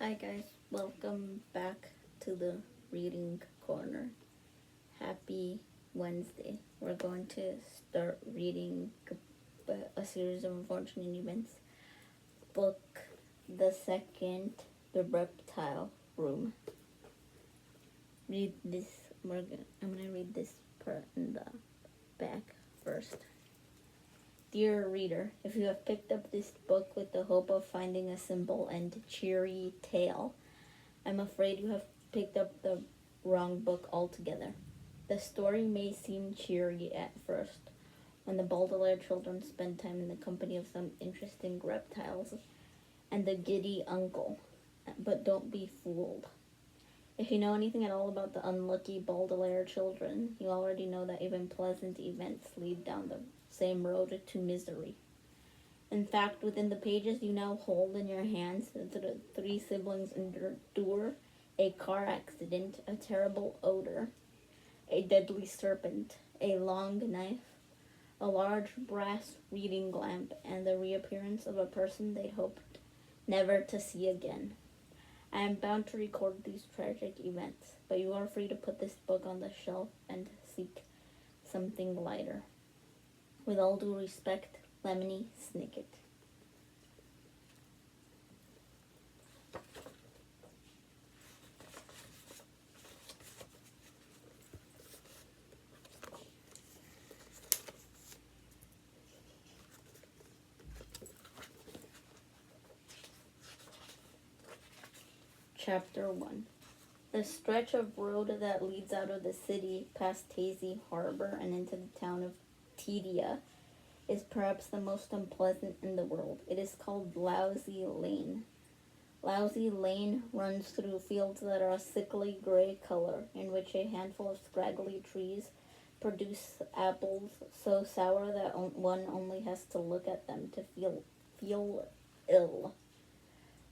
Hi guys, welcome back to the reading corner. Happy Wednesday. We're going to start reading a series of unfortunate events. Book the second, The Reptile Room. Read this. I'm gonna read this part in the back first. Dear reader, if you have picked up this book with the hope of finding a simple and cheery tale, I'm afraid you have picked up the wrong book altogether. The story may seem cheery at first, when the Baudelaire children spend time in the company of some interesting reptiles and the giddy uncle, but don't be fooled. If you know anything at all about the unlucky Baudelaire children, you already know that even pleasant events lead down the same road to misery. In fact, within the pages you now hold in your hands, the three siblings endure a car accident, a terrible odor, a deadly serpent, a long knife, a large brass reading lamp, and the reappearance of a person they'd hoped never to see again. I am bound to record these tragic events, but you are free to put this book on the shelf and seek something lighter. With all due respect, Lemony Snicket. Chapter 1. The stretch of road that leads out of the city past Hazy Harbor and into the town of Tedia is perhaps the most unpleasant in the world. It is called Lousy Lane. Lousy Lane runs through fields that are a sickly gray color, in which a handful of scraggly trees produce apples so sour that one only has to look at them to feel ill.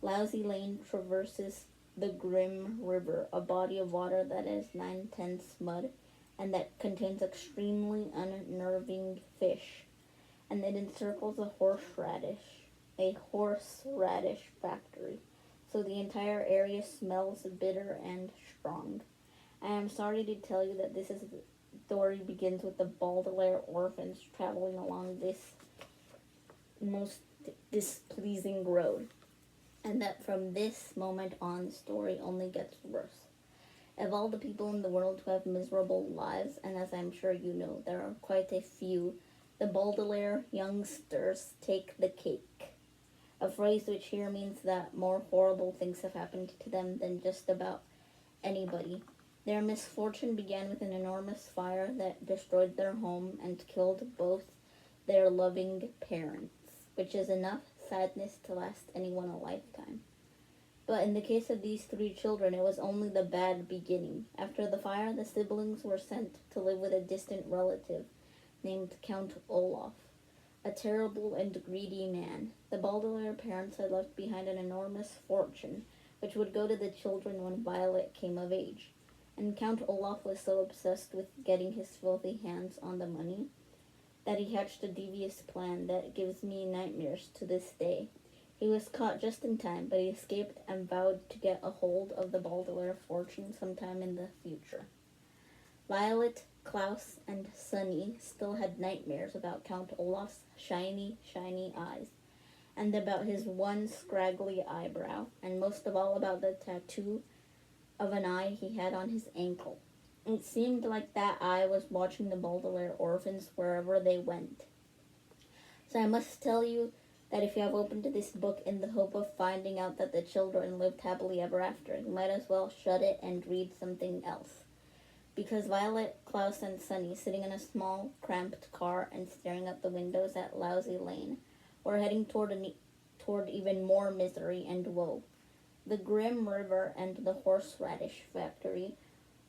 Lousy Lane traverses the Grim River, a body of water that is 9/10 mud and that contains extremely unnerving fish, and it encircles a horseradish factory, so the entire area smells bitter and strong. I am sorry to tell you that this story begins with the Baudelaire orphans traveling along this most displeasing road, and that from this moment on the story only gets worse. Of all the people in the world who have miserable lives, and as I'm sure you know, there are quite a few, the Baudelaire youngsters take the cake. A phrase which here means that more horrible things have happened to them than just about anybody. Their misfortune began with an enormous fire that destroyed their home and killed both their loving parents, which is enough sadness to last anyone a lifetime. But in the case of these three children, it was only the bad beginning. After the fire, the siblings were sent to live with a distant relative named Count Olaf, a terrible and greedy man. The Baudelaire parents had left behind an enormous fortune, which would go to the children when Violet came of age. And Count Olaf was so obsessed with getting his filthy hands on the money that he hatched a devious plan that gives me nightmares to this day. He was caught just in time, but he escaped and vowed to get a hold of the Baudelaire fortune sometime in the future. Violet, Klaus, and Sunny still had nightmares about Count Olaf's shiny, shiny eyes, and about his one scraggly eyebrow, and most of all about the tattoo of an eye he had on his ankle. It seemed like that eye was watching the Baudelaire orphans wherever they went. So I must tell you that if you have opened this book in the hope of finding out that the children lived happily ever after, you might as well shut it and read something else. Because Violet, Klaus, and Sunny, sitting in a small, cramped car and staring out the windows at Lousy Lane, were heading toward even more misery and woe. The Grim River and the horseradish factory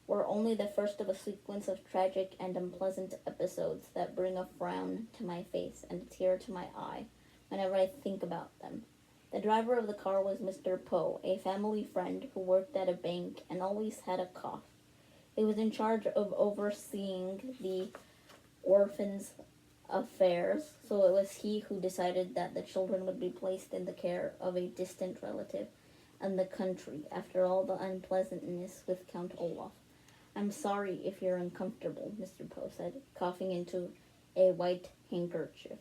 were only the first of a sequence of tragic and unpleasant episodes that bring a frown to my face and a tear to my eye whenever I think about them. The driver of the car was Mr. Poe, a family friend who worked at a bank and always had a cough. He was in charge of overseeing the orphans' affairs, so it was he who decided that the children would be placed in the care of a distant relative and the country after all the unpleasantness with Count Olaf. I'm sorry if you're uncomfortable, Mr. Poe said, coughing into a white handkerchief.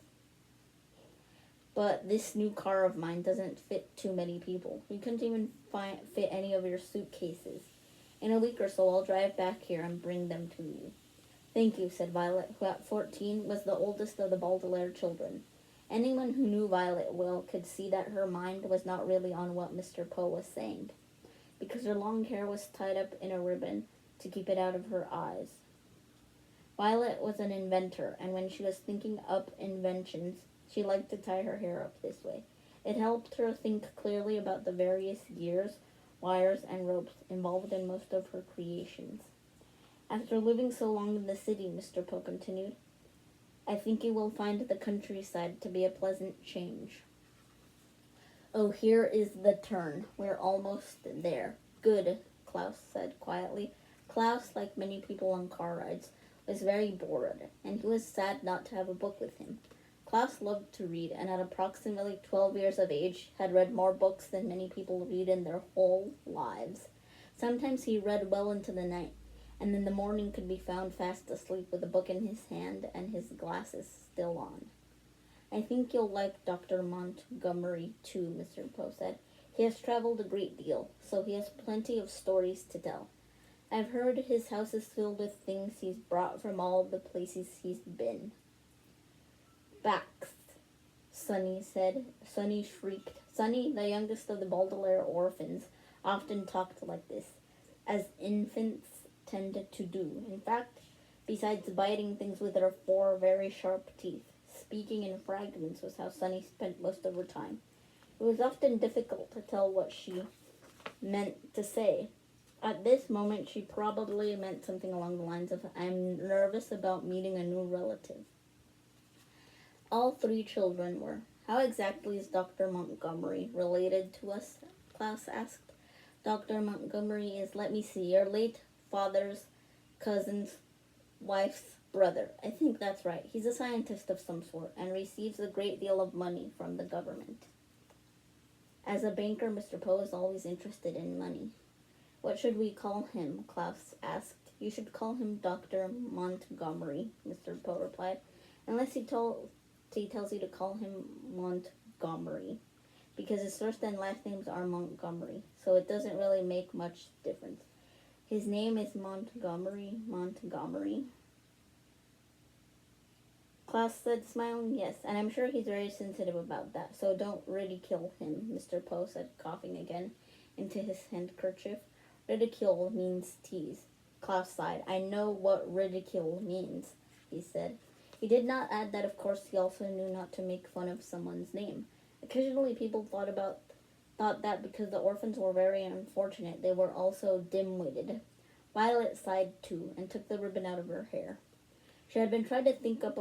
But this new car of mine doesn't fit too many people. We couldn't even fit any of your suitcases. In a week or so, I'll drive back here and bring them to you. Thank you, said Violet, who at 14 was the oldest of the Baudelaire children. Anyone who knew Violet well could see that her mind was not really on what Mr. Poe was saying, because her long hair was tied up in a ribbon to keep it out of her eyes. Violet was an inventor, and when she was thinking up inventions, she liked to tie her hair up this way. It helped her think clearly about the various gears, wires, and ropes involved in most of her creations. After living so long in the city, Mr. Poe continued, I think you will find the countryside to be a pleasant change. Oh, here is the turn. We're almost there. Good, Klaus said quietly. Klaus, like many people on car rides, was very bored, and he was sad not to have a book with him. Klaus loved to read, and at approximately 12 years of age, had read more books than many people read in their whole lives. Sometimes he read well into the night, and in the morning could be found fast asleep with a book in his hand and his glasses still on. I think you'll like Dr. Montgomery, too, Mr. Poe said. He has traveled a great deal, so he has plenty of stories to tell. I've heard his house is filled with things he's brought from all the places he's been. Facts, Sonny said. Sonny shrieked. Sonny, the youngest of the Baudelaire orphans, often talked like this, as infants tend to do. In fact, besides biting things with her 4 very sharp teeth, speaking in fragments was how Sonny spent most of her time. It was often difficult to tell what she meant to say. At this moment, she probably meant something along the lines of, I'm nervous about meeting a new relative. All 3 children were. How exactly is Dr. Montgomery related to us? Klaus asked. Dr. Montgomery is, let me see, your late father's cousin's wife's brother. I think that's right. He's a scientist of some sort and receives a great deal of money from the government. As a banker, Mr. Poe is always interested in money. What should we call him? Klaus asked. You should call him Dr. Montgomery, Mr. Poe replied, unless he tells you to call him Montgomery, because his first and last names are Montgomery, so it doesn't really make much difference. His name is Montgomery. Klaus said, smiling. Yes, and I'm sure he's very sensitive about that, so don't ridicule him, Mr. Poe said, coughing again into his handkerchief. Ridicule means tease. Klaus sighed. I know what ridicule means, he said. He did not add that, of course, he also knew not to make fun of someone's name. Occasionally people thought that because the orphans were very unfortunate, they were also dim-witted. Violet sighed too, and took the ribbon out of her hair. She had been trying to think up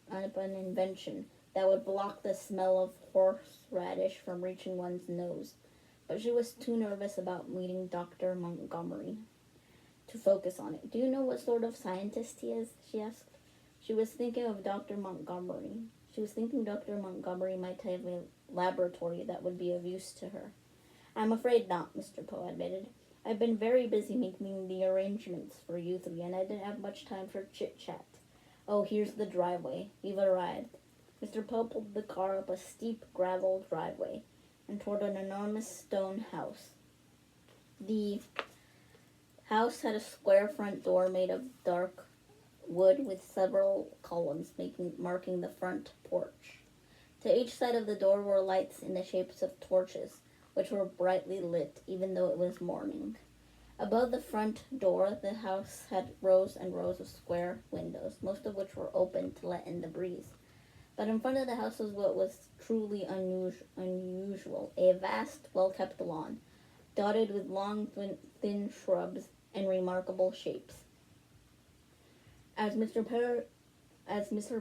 an invention that would block the smell of horseradish from reaching one's nose, but she was too nervous about meeting Dr. Montgomery to focus on it. Do you know what sort of scientist he is? She asked. She was thinking Dr. Montgomery might have a laboratory that would be of use to her. I'm afraid not, Mr. Poe admitted. I've been very busy making the arrangements for you 3, and I didn't have much time for chit-chat. Oh, here's the driveway. We've arrived. Mr. Poe pulled the car up a steep gravel driveway and toward an enormous stone house. The house had a square front door made of dark wood with several columns marking the front porch. To each side of the door were lights in the shapes of torches, which were brightly lit, even though it was morning. Above the front door, the house had rows and rows of square windows, most of which were open to let in the breeze. But in front of the house was what was truly unusual, a vast, well-kept lawn, dotted with long, thin shrubs and remarkable shapes. As Mr.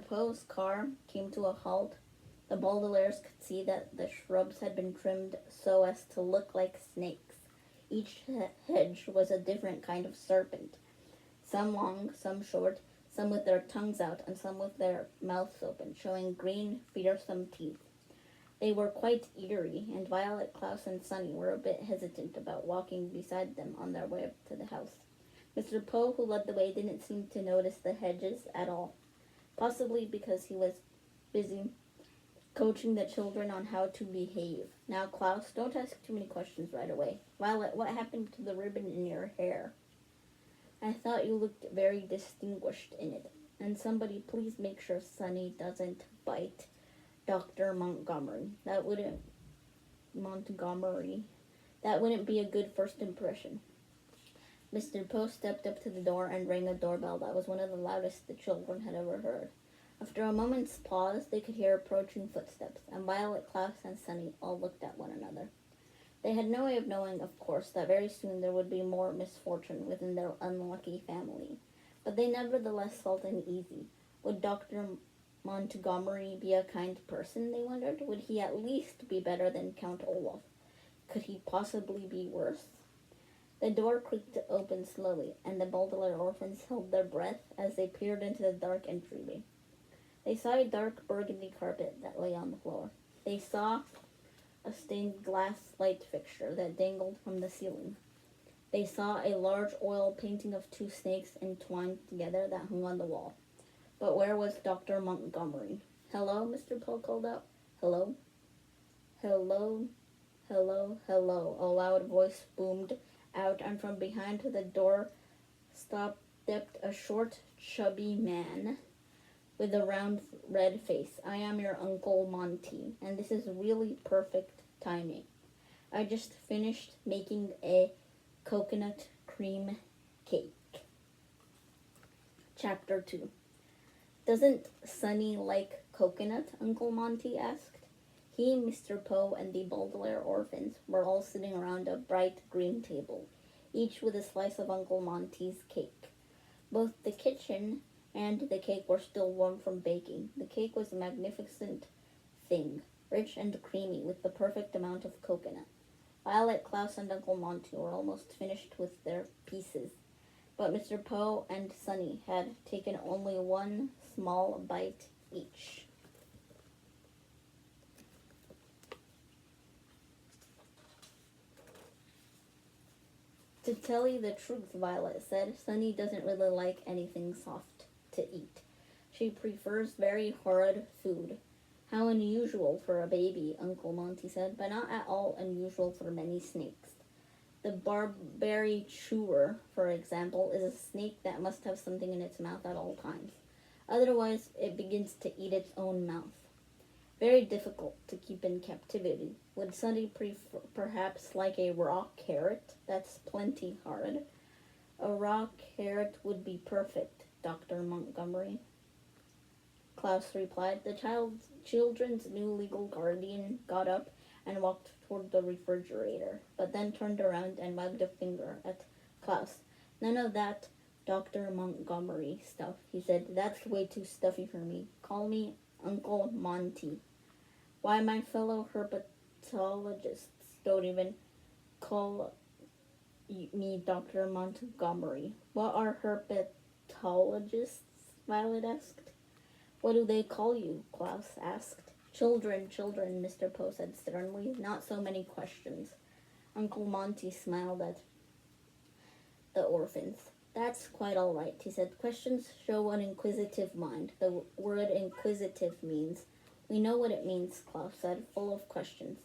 Poe's car came to a halt, the Baudelaires could see that the shrubs had been trimmed so as to look like snakes. Each hedge was a different kind of serpent, some long, some short, some with their tongues out, and some with their mouths open, showing green, fearsome teeth. They were quite eerie, and Violet, Klaus, and Sunny were a bit hesitant about walking beside them on their way up to the house. Mr. Poe, who led the way, didn't seem to notice the hedges at all, possibly because he was busy coaching the children on how to behave. Now, Klaus, don't ask too many questions right away. Violet, what happened to the ribbon in your hair? I thought you looked very distinguished in it. And somebody please make sure Sunny doesn't bite Dr. Montgomery. That wouldn't be a good first impression. Mr. Poe stepped up to the door and rang a doorbell that was one of the loudest the children had ever heard. After a moment's pause, they could hear approaching footsteps, and Violet, Klaus, and Sunny all looked at one another. They had no way of knowing, of course, that very soon there would be more misfortune within their unlucky family. But they nevertheless felt uneasy. Would Dr. Montgomery be a kind person, they wondered? Would he at least be better than Count Olaf? Could he possibly be worse? The door creaked open slowly, and the Baudelaire orphans held their breath as they peered into the dark entryway. They saw a dark burgundy carpet that lay on the floor. They saw a stained glass light fixture that dangled from the ceiling. They saw a large oil painting of two snakes entwined together that hung on the wall. But where was Dr. Montgomery? Hello, Mr. Poe called out. Hello? Hello? Hello? Hello? A loud voice boomed out, and from behind the door stepped a short, chubby man with a round, red face. I am your Uncle Monty, and this is really perfect timing. I just finished making a coconut cream cake. Chapter 2. Doesn't Sunny like coconut? Uncle Monty asked. He, Mr. Poe, and the Baudelaire orphans were all sitting around a bright green table, each with a slice of Uncle Monty's cake. Both the kitchen and the cake were still warm from baking. The cake was a magnificent thing, rich and creamy, with the perfect amount of coconut. Violet, Klaus, and Uncle Monty were almost finished with their pieces, but Mr. Poe and Sunny had taken only one small bite each. To tell you the truth, Violet said, Sunny doesn't really like anything soft to eat. She prefers very hard food. How unusual for a baby, Uncle Monty said, but not at all unusual for many snakes. The barberry chewer, for example, is a snake that must have something in its mouth at all times. Otherwise, it begins to eat its own mouth. Very difficult to keep in captivity. Would Sunny perhaps like a raw carrot? That's plenty hard. A raw carrot would be perfect, Dr. Montgomery. Klaus replied. The children's new legal guardian got up and walked toward the refrigerator, but then turned around and wagged a finger at Klaus. None of that Dr. Montgomery stuff, he said. That's way too stuffy for me. Call me Uncle Monty. Why, my fellow herpetologists don't even call me Dr. Montgomery. What are herpetologists? Violet asked. What do they call you? Klaus asked. Children, Mr. Poe said sternly. Not so many questions. Uncle Monty smiled at the orphans. That's quite all right, he said. Questions show an inquisitive mind. The word inquisitive means. We know what it means, Klaus said, full of questions.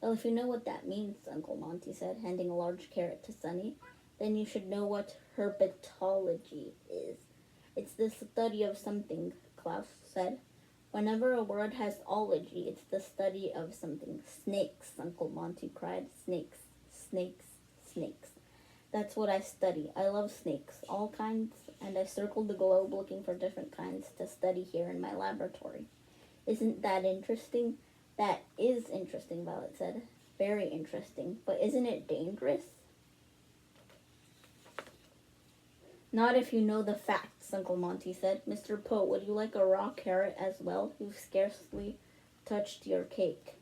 Well, if you know what that means, Uncle Monty said, handing a large carrot to Sunny, then you should know what herpetology is. It's the study of something, Klaus said. Whenever a word has ology, it's the study of something. Snakes, Uncle Monty cried. Snakes, snakes, snakes. That's what I study. I love snakes, all kinds, and I circled the globe looking for different kinds to study here in my laboratory. Isn't that interesting? That is interesting, Violet said. Very interesting. But isn't it dangerous? Not if you know the facts, Uncle Monty said. Mr. Poe, would you like a raw carrot as well? You've scarcely touched your cake.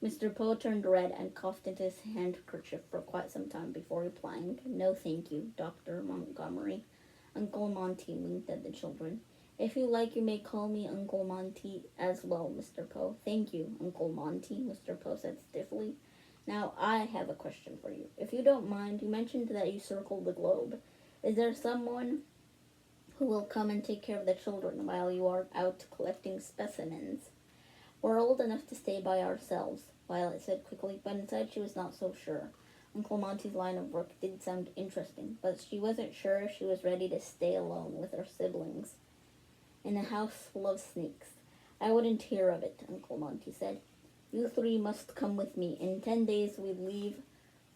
Mr. Poe turned red and coughed into his handkerchief for quite some time before replying, No, thank you, Dr. Montgomery. Uncle Monty winked at the children. If you like, you may call me Uncle Monty as well, Mr. Poe. Thank you, Uncle Monty, Mr. Poe said stiffly. Now, I have a question for you. If you don't mind, you mentioned that you circled the globe. Is there someone who will come and take care of the children while you are out collecting specimens? We're old enough to stay by ourselves, Violet said quickly, but inside she was not so sure. Uncle Monty's line of work did sound interesting, but she wasn't sure if she was ready to stay alone with her siblings in a house full of snakes. I wouldn't hear of it, Uncle Monty said. You three must come with me. In 10 days we leave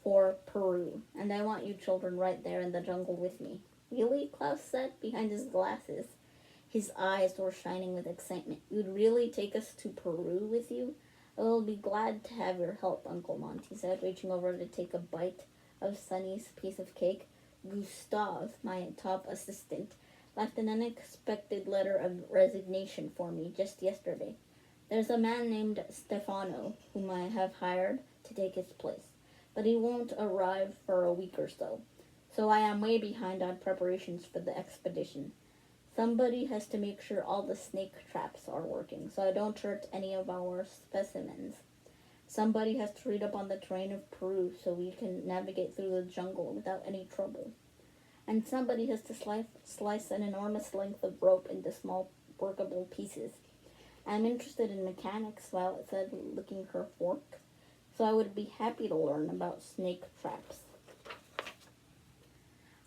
for Peru, and I want you children right there in the jungle with me. Really? Klaus said, behind his glasses. His eyes were shining with excitement. You'd really take us to Peru with you? I will be glad to have your help, Uncle Monty said, reaching over to take a bite of Sunny's piece of cake. Gustav, my top assistant, left an unexpected letter of resignation for me just yesterday. There's a man named Stefano whom I have hired to take his place, but he won't arrive for a week or so. So I am way behind on preparations for the expedition. Somebody has to make sure all the snake traps are working, so I don't hurt any of our specimens. Somebody has to read up on the terrain of Peru so we can navigate through the jungle without any trouble. And somebody has to slice an enormous length of rope into small workable pieces. I'm interested in mechanics, Violet said, licking her fork, so I would be happy to learn about snake traps.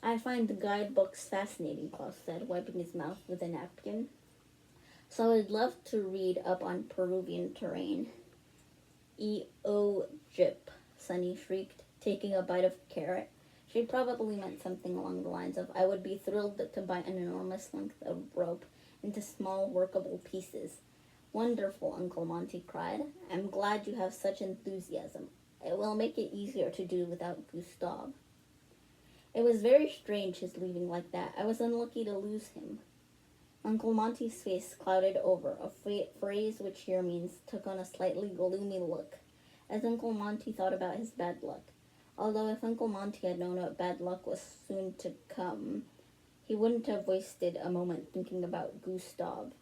I find the guidebooks fascinating, Klaus said, wiping his mouth with a napkin. So I'd love to read up on Peruvian terrain. E-O-Jip, Sunny shrieked, taking a bite of carrot. She probably meant something along the lines of, I would be thrilled to bite an enormous length of rope into small workable pieces. Wonderful, Uncle Monty cried. I'm glad you have such enthusiasm. It will make it easier to do without Gustav. It was very strange his leaving like that. I was unlucky to lose him. Uncle Monty's face clouded over, a phrase which here means took on a slightly gloomy look, as Uncle Monty thought about his bad luck. Although if Uncle Monty had known what bad luck was soon to come, he wouldn't have wasted a moment thinking about Gustav.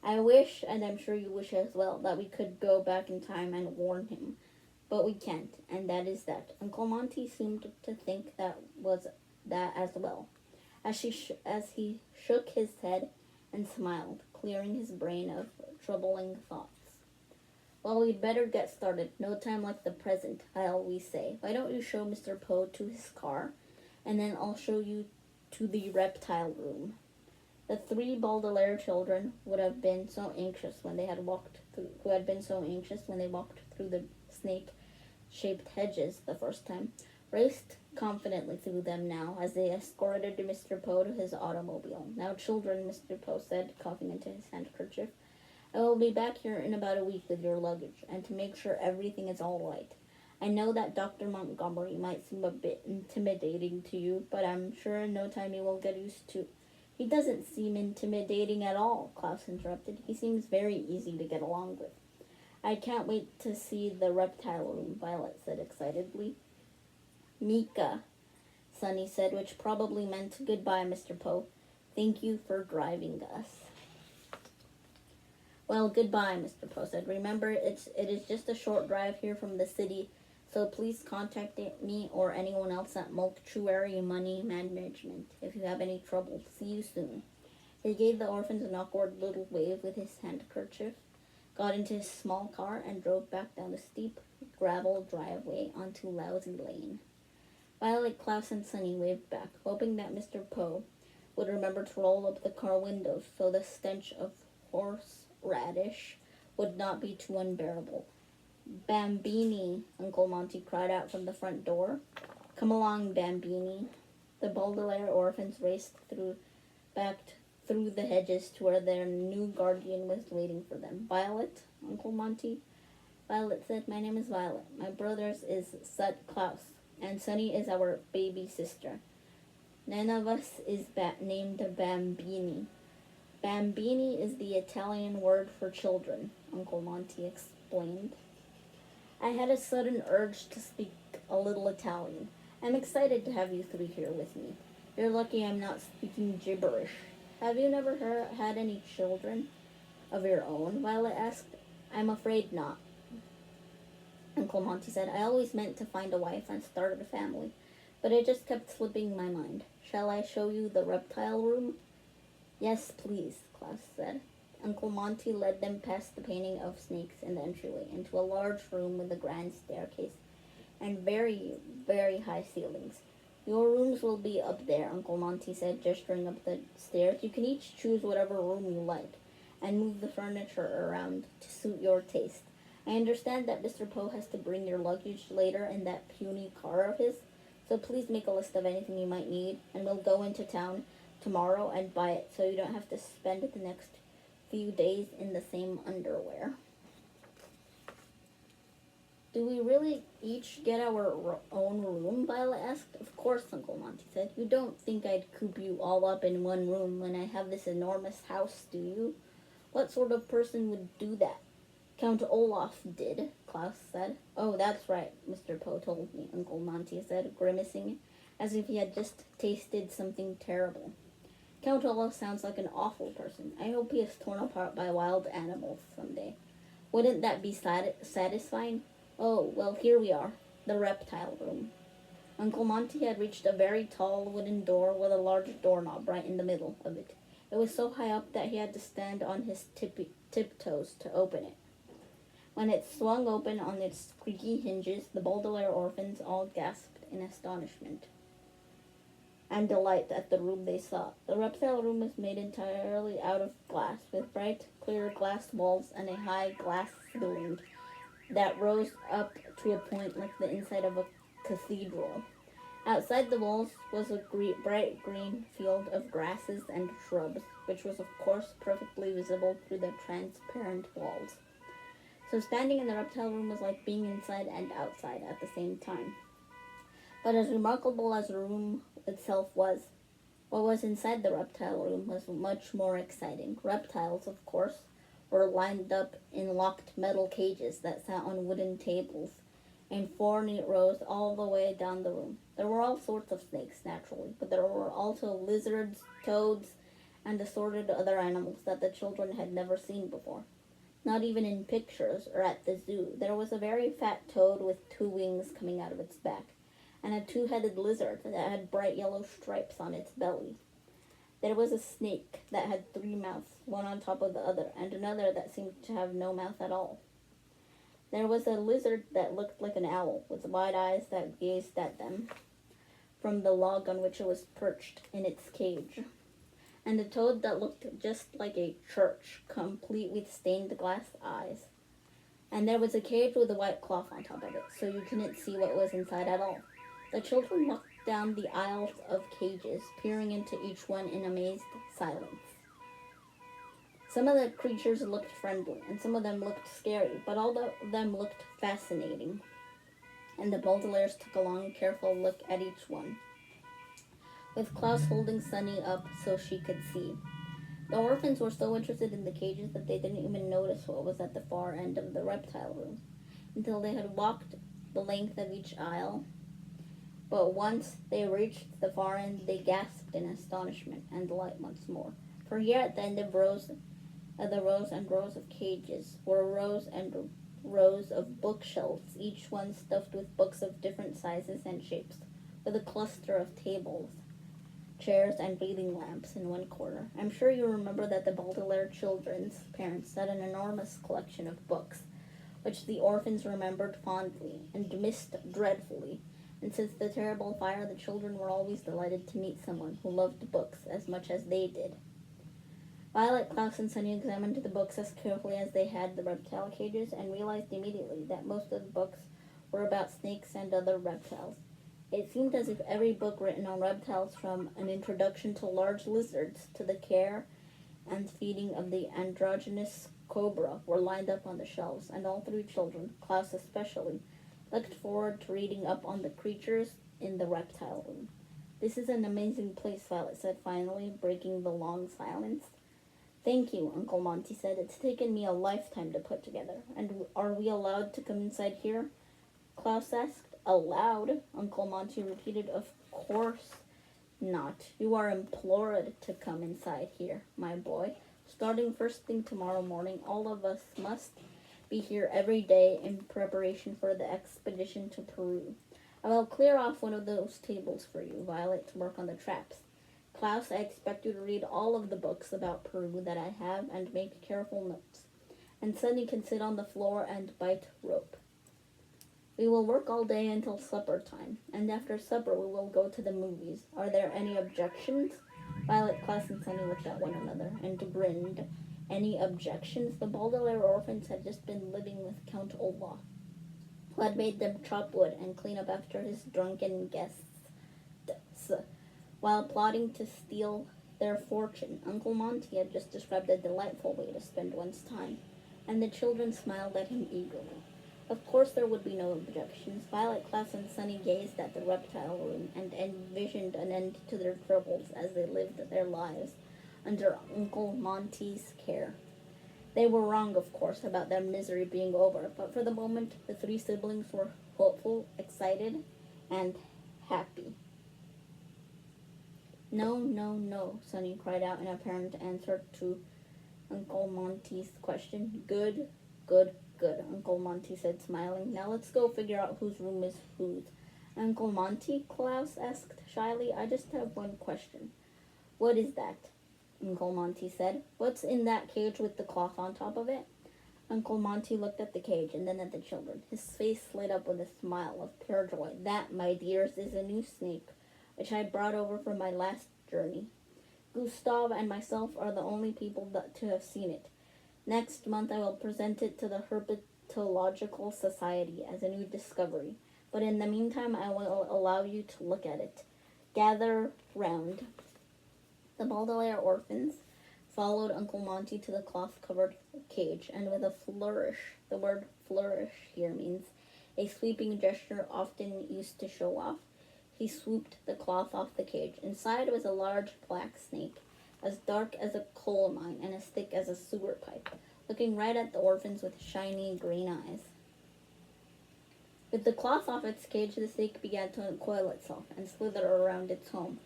I wish, and I'm sure you wish as well, that we could go back in time and warn him. But we can't, and that is that. Uncle Monty seemed to think that was that as well, as he shook his head and smiled, clearing his brain of troubling thoughts. Well, we'd better get started. No time like the present, I always say. Why don't you show Mr. Poe to his car, and then I'll show you to the reptile room. The three Baudelaire children would have been so anxious when they walked through the snake-shaped hedges the first time, raced confidently through them now as they escorted Mr. Poe to his automobile. Now, children, Mr. Poe said, coughing into his handkerchief, I will be back here in about a week with your luggage, and to make sure everything is all right. I know that Dr. Montgomery might seem a bit intimidating to you, but I'm sure in no time you will get used to. He doesn't seem intimidating at all, Klaus interrupted. He seems very easy to get along with. I can't wait to see the reptile room, Violet said excitedly. Mika, Sunny said, which probably meant goodbye, Mr. Poe. Thank you for driving us. Well, goodbye, Mr. Poe said. Remember, it is just a short drive here from the city, so please contact me or anyone else at Mortuary Money Management if you have any trouble. See you soon. He gave the orphans an awkward little wave with his handkerchief, got into his small car, and drove back down the steep gravel driveway onto Lousy Lane. Violet, Klaus, and Sunny waved back, hoping that Mr. Poe would remember to roll up the car windows so the stench of horseradish would not be too unbearable. Bambini, Uncle Monty cried out from the front door. Come along, Bambini. The Baudelaire orphans raced back through the hedges to where their new guardian was waiting for them. Violet, Uncle Monty? Violet said, My name is Violet. My brother's is Sut Klaus, and Sunny is our baby sister. None of us is named Bambini. Bambini is the Italian word for children, Uncle Monty explained. I had a sudden urge to speak a little Italian. I'm excited to have you three here with me. You're lucky I'm not speaking gibberish. Have you never had any children of your own? Violet asked. I'm afraid not, Uncle Monty said. I always meant to find a wife and start a family, but it just kept slipping my mind. Shall I show you the reptile room? Yes, please, Klaus said. Uncle Monty led them past the painting of snakes in the entryway into a large room with a grand staircase and very, very high ceilings. Your rooms will be up there, Uncle Monty said, gesturing up the stairs. You can each choose whatever room you like and move the furniture around to suit your taste. I understand that Mr. Poe has to bring your luggage later in that puny car of his, so please make a list of anything you might need, and we'll go into town tomorrow and buy it so you don't have to spend the next few days in the same underwear. Do we really each get our own room? Violet asked. Of course, Uncle Monty said. You don't think I'd coop you all up in one room when I have this enormous house, do you? What sort of person would do that? Count Olaf did, Klaus said. Oh, that's right, Mr. Poe told me, Uncle Monty said, grimacing, as if he had just tasted something terrible. Count Olaf sounds like an awful person. I hope he is torn apart by wild animals someday. Wouldn't that be satisfying? Oh, well, here we are, the reptile room. Uncle Monty had reached a very tall wooden door with a large doorknob right in the middle of it. It was so high up that he had to stand on his tiptoes to open it. When it swung open on its creaky hinges, the Baudelaire orphans all gasped in astonishment and delight at the room they saw. The reptile room was made entirely out of glass, with bright, clear glass walls and a high glass ceiling that rose up to a point like the inside of a cathedral. Outside the walls was a bright green field of grasses and shrubs, which was of course perfectly visible through the transparent walls. So standing in the reptile room was like being inside and outside at the same time. But as remarkable as the room itself was, what was inside the reptile room was much more exciting. Reptiles, of course, were lined up in locked metal cages that sat on wooden tables in 4 neat rows all the way down the room. There were all sorts of snakes, naturally, but there were also lizards, toads, and assorted other animals that the children had never seen before. Not even in pictures or at the zoo. There was a very fat toad with 2 wings coming out of its back, and a 2-headed lizard that had bright yellow stripes on its belly. There was a snake that had 3 mouths, one on top of the other, and another that seemed to have no mouth at all. There was a lizard that looked like an owl, with wide eyes that gazed at them from the log on which it was perched in its cage, and a toad that looked just like a church, complete with stained glass eyes. And there was a cage with a white cloth on top of it, so you couldn't see what was inside at all. The children looked down the aisles of cages, peering into each one in amazed silence. Some of the creatures looked friendly, and some of them looked scary, but all of them looked fascinating. And the Baudelaires took a long, careful look at each one, with Klaus holding Sunny up so she could see. The orphans were so interested in the cages that they didn't even notice what was at the far end of the reptile room, until they had walked the length of each aisle. But once they reached the far end, they gasped in astonishment and delight once more. For here at the end of the rows and rows of cages were rows and rows of bookshelves, each one stuffed with books of different sizes and shapes, with a cluster of tables, chairs, and reading lamps in one corner. I'm sure you remember that the Baudelaire children's parents had an enormous collection of books, which the orphans remembered fondly and missed dreadfully. And since the terrible fire, the children were always delighted to meet someone who loved books as much as they did. Violet, Klaus, and Sunny examined the books as carefully as they had the reptile cages and realized immediately that most of the books were about snakes and other reptiles. It seemed as if every book written on reptiles, from an introduction to large lizards to the care and feeding of the androgynous cobra, were lined up on the shelves, and all 3 children, Klaus especially, looked forward to reading up on the creatures in the reptile room. This is an amazing place, Violet said finally, breaking the long silence. Thank you, Uncle Monty said. It's taken me a lifetime to put together. And are we allowed to come inside here? Klaus asked. Allowed? Uncle Monty repeated. Of course not. You are implored to come inside here, my boy. Starting first thing tomorrow morning, all of us must be here every day in preparation for the expedition to Peru. I will clear off one of those tables for you, Violet, to work on the traps. Klaus, I expect you to read all of the books about Peru that I have and make careful notes. And Sunny can sit on the floor and bite rope. We will work all day until supper time, and after supper we will go to the movies. Are there any objections? Violet, Klaus, and Sunny looked at one another and grinned. Any objections? The Baudelaire orphans had just been living with Count Olaf, who had made them chop wood and clean up after his drunken guests, while plotting to steal their fortune. Uncle Monty had just described a delightful way to spend one's time, and the children smiled at him eagerly. Of course there would be no objections. Violet, Klaus, and Sunny gazed at the reptile room and envisioned an end to their troubles as they lived their lives under Uncle Monty's care. They were wrong, of course, about their misery being over, but for the moment the three siblings were hopeful, excited, and happy. No, no, no, Sunny cried out in apparent answer to Uncle Monty's question. Good, good, good, Uncle Monty said, smiling. Now let's go figure out whose room is whose. Uncle Monty? Klaus asked shyly. I just have one question. What is that? Uncle Monty said. What's in that cage with the cloth on top of it? Uncle Monty looked at the cage and then at the children. His face lit up with a smile of pure joy. That, my dears, is a new snake, which I brought over from my last journey. Gustav and myself are the only people to have seen it. Next month I will present it to the Herpetological Society as a new discovery, but in the meantime I will allow you to look at it. Gather round. The Baudelaire orphans followed Uncle Monty to the cloth-covered cage, and with a flourish, the word flourish here means a sweeping gesture often used to show off, he swooped the cloth off the cage. Inside was a large black snake, as dark as a coal mine and as thick as a sewer pipe, looking right at the orphans with shiny green eyes. With the cloth off its cage, the snake began to uncoil itself and slither around its home.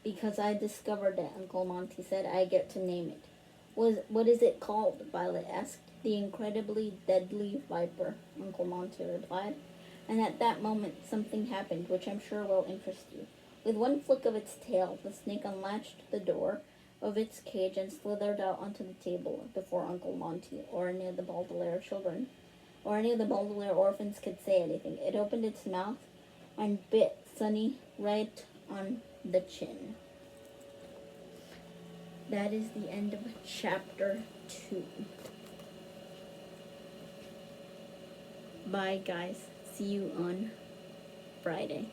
Because I discovered it, Uncle Monty said, I get to name it. What is it called? Violet asked. The incredibly deadly viper, Uncle Monty replied. And at that moment, something happened, which I'm sure will interest you. With one flick of its tail, the snake unlatched the door of its cage and slithered out onto the table before Uncle Monty or any of the Baudelaire children, or any of the Baudelaire orphans could say anything. It opened its mouth and bit Sunny right on the chin. That is the end of chapter 2. Bye, guys. See you on Friday.